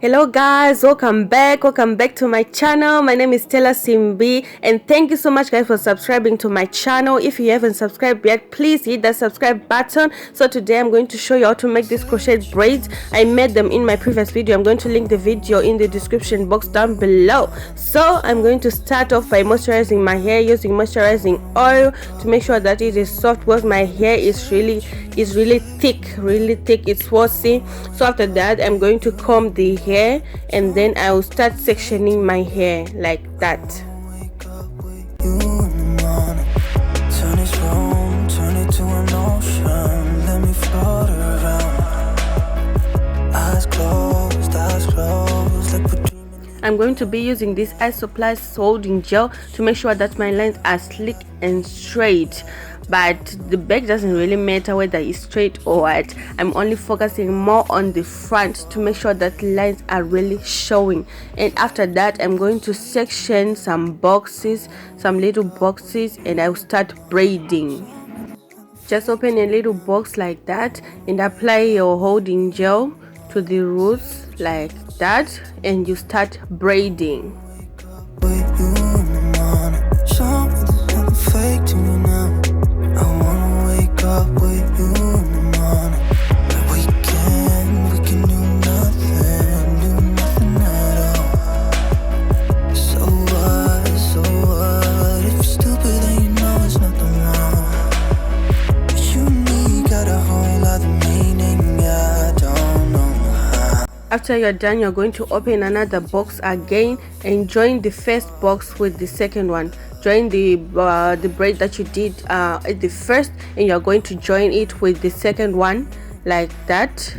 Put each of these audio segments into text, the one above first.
Hello guys, welcome back to my channel. My name is Stella Simbi and thank you so much guys for subscribing to my channel. If you haven't subscribed yet, please hit the subscribe button. So today I'm going to show you how to make these crochet braids. I made them in my previous video. I'm going to link the video in the description box down below. So I'm going to start off by moisturizing my hair using moisturizing oil to make sure that it is soft, because my hair is really thick, it's swarthy. So after that I'm going to comb the hair and then I will start sectioning my hair like that. I'm going to be using this Isoplast holding gel to make sure that my lines are slick and straight, but the back doesn't really matter whether it's straight or what. I'm only focusing more on the front to make sure that lines are really showing. And after that I'm going to section some little boxes, and I will start braiding. Just open a little box like that and apply your holding gel to the roots like that, and you start braiding. After you're done, you're going to open another box again and join the first box with the second one. Join the braid that you did at the first, and you're going to join it with the second one like that.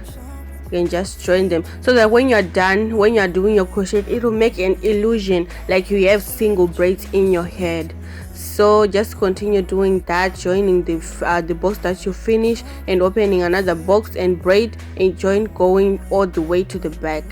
You can just join them so that when you're done, when you're doing your crochet, it will make an illusion like you have single braids in your head. So just continue doing that, joining the box that you finish and opening another box and braid and join, going all the way to the back.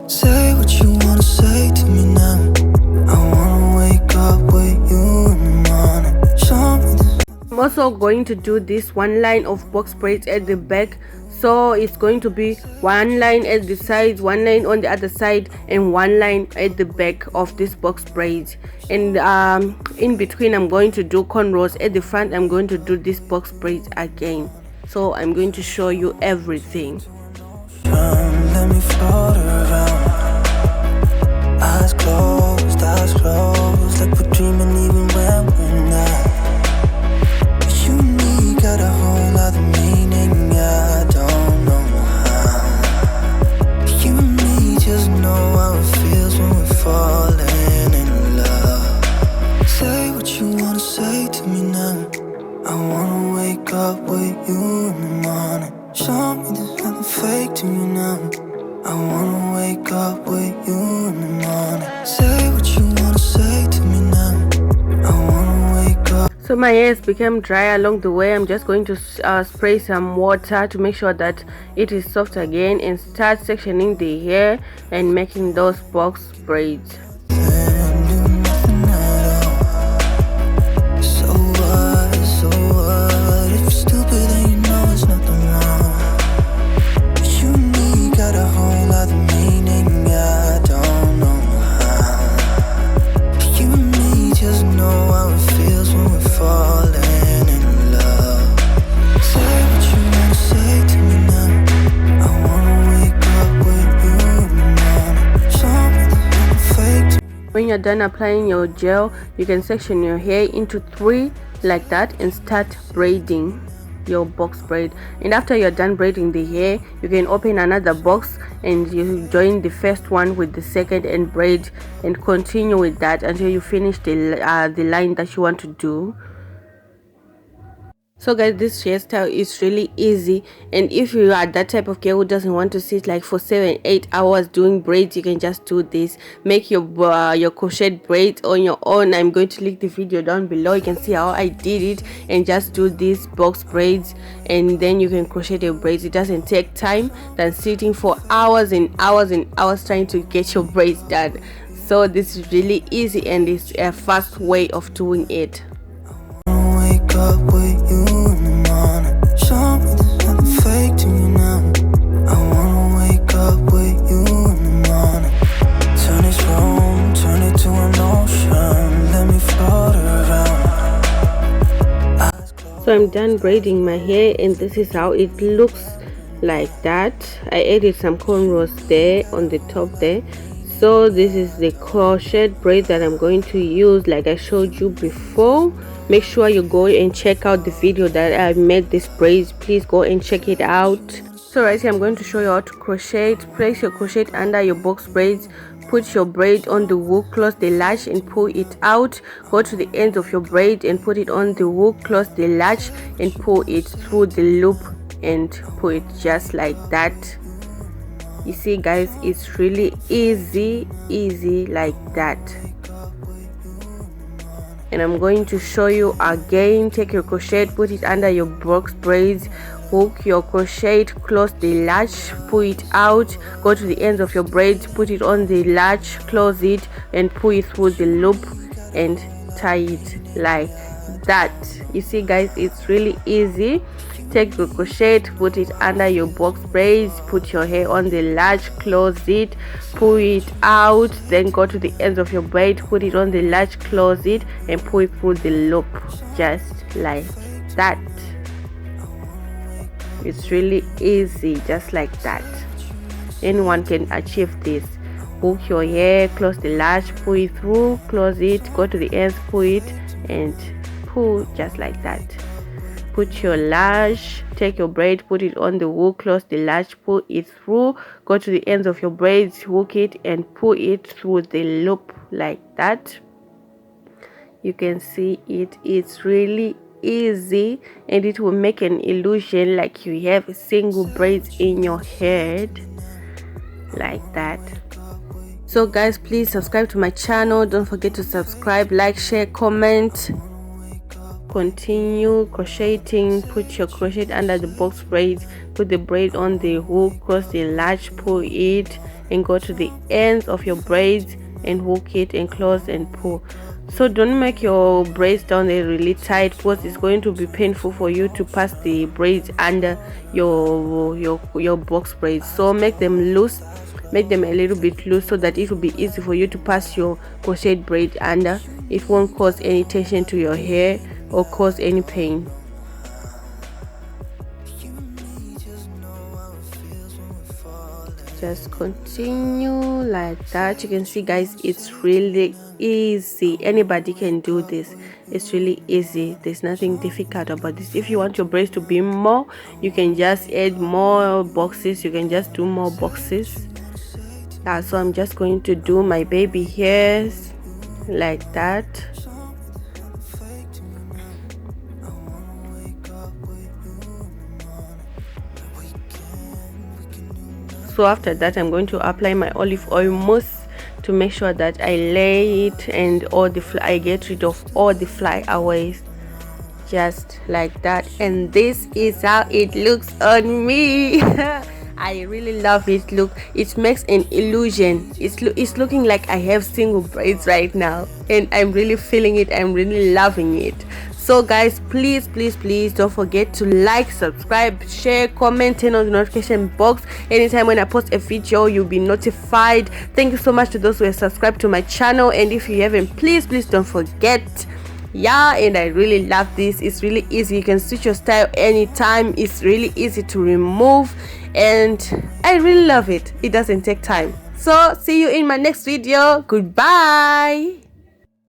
Say what you wanna say to me now. I'm also going to do this one line of box braids at the back, so it's going to be one line at the sides, one line on the other side, and one line at the back of this box braids. And in between I'm going to do cornrows. At the front I'm going to do this box braids again. So I'm going to show you everything. Let me float around. Eyes closed, like we're dreaming even when we're not. But you and me got a whole other meaning, I don't know how. But you and me just know how it feels when we're falling in love. Say what you wanna say to me now. I wanna wake up with you in the morning. Show me there's nothing fake to me now. I wanna wake up with you in the morning. Say what you wanna say to me now. I wanna wake up. So my hair has become dry along the way. I'm just going to spray some water to make sure that it is soft again and start sectioning the hair and making those box braids. When you're done applying your gel, you can section your hair into 3 like that and start braiding your box braid. And after you're done braiding the hair, you can open another box and you join the first one with the second and braid and continue with that until you finish the line that you want to do. So guys, this hairstyle is really easy, and if you are that type of girl who doesn't want to sit like for 7-8 hours doing braids, you can just do this. Make your crochet braids on your own. I'm going to link the video down below. You can see how I did it, and just do these box braids, and then you can crochet your braids. It doesn't take time than sitting for hours and hours and hours trying to get your braids done. So this is really easy, and it's a fast way of doing it. Wake up with you in the morning. Show me there's nothing fake to you now. I wanna wake up with you in the morning. Turn this room, turn it to an ocean. Let me float around. So I'm done braiding my hair, and this is how it looks like that. I added some cornrows there on the top there. So this is the crochet braid that I'm going to use, like I showed you before. Make sure you go and check out the video that I made this braids. Please go and check it out. So right here I'm going to show you how to crochet. Place your crochet under your box braids. Put your braid on the hook, close the latch and pull it out. Go to the end of your braid and put it on the hook, close the latch and pull it through the loop and pull it just like that. You see guys, it's really easy like that. And I'm going to show you again. Take your crochet, put it under your box braids, hook your crochet, close the latch, pull it out. Go to the ends of your braids, put it on the latch, close it and pull it through the loop and tie it like that. You see guys, it's really easy. Take your crochet, put it under your box braids, put your hair on the latch, close it, pull it out, then go to the ends of your braid, put it on the latch, close it and pull it through the loop just like that. It's really easy, just like that. Anyone can achieve this. Hook your hair, close the latch, pull it through, close it, go to the ends, pull it and pull just like that. Put your latch, take your braid, put it on the hook, close the latch, pull it through, go to the ends of your braids, hook it and pull it through the loop like that. You can see it, it's really easy, and it will make an illusion like you have single braids in your head like that. So guys, please subscribe to my channel. Don't forget to subscribe, like, share, comment. Continue crocheting. Put your crochet under the box braids, put the braid on the hook, cross the latch, pull it and go to the ends of your braids and hook it and close and pull. So don't make your braids down there really tight, because it's going to be painful for you to pass the braids under your box braids. So make them loose, make them a little bit loose, so that it will be easy for you to pass your crochet braid under. It won't cause any tension to your hair or cause any pain. Just continue like that. You can see guys, it's really easy. Anybody can do this. It's really easy. There's nothing difficult about this. If you want your braids to be more, you can just add more boxes. You can just do more boxes. So I'm just going to do my baby hairs like that. So after that, I'm going to apply my olive oil mousse to make sure that I lay it and I get rid of all the flyaways, just like that. And this is how it looks on me. I really love it. Look, it makes an illusion. It's looking like I have single braids right now, and I'm really feeling it. I'm really loving it. So guys, please don't forget to like, subscribe, share, comment, turn on the notification box. Anytime when I post a video, you'll be notified. Thank you so much to those who have subscribed to my channel, and if you haven't, please don't forget. Yeah, and I really love this. It's really easy. You can switch your style anytime. It's really easy to remove, and I really love it. It doesn't take time. So see you in my next video. Goodbye.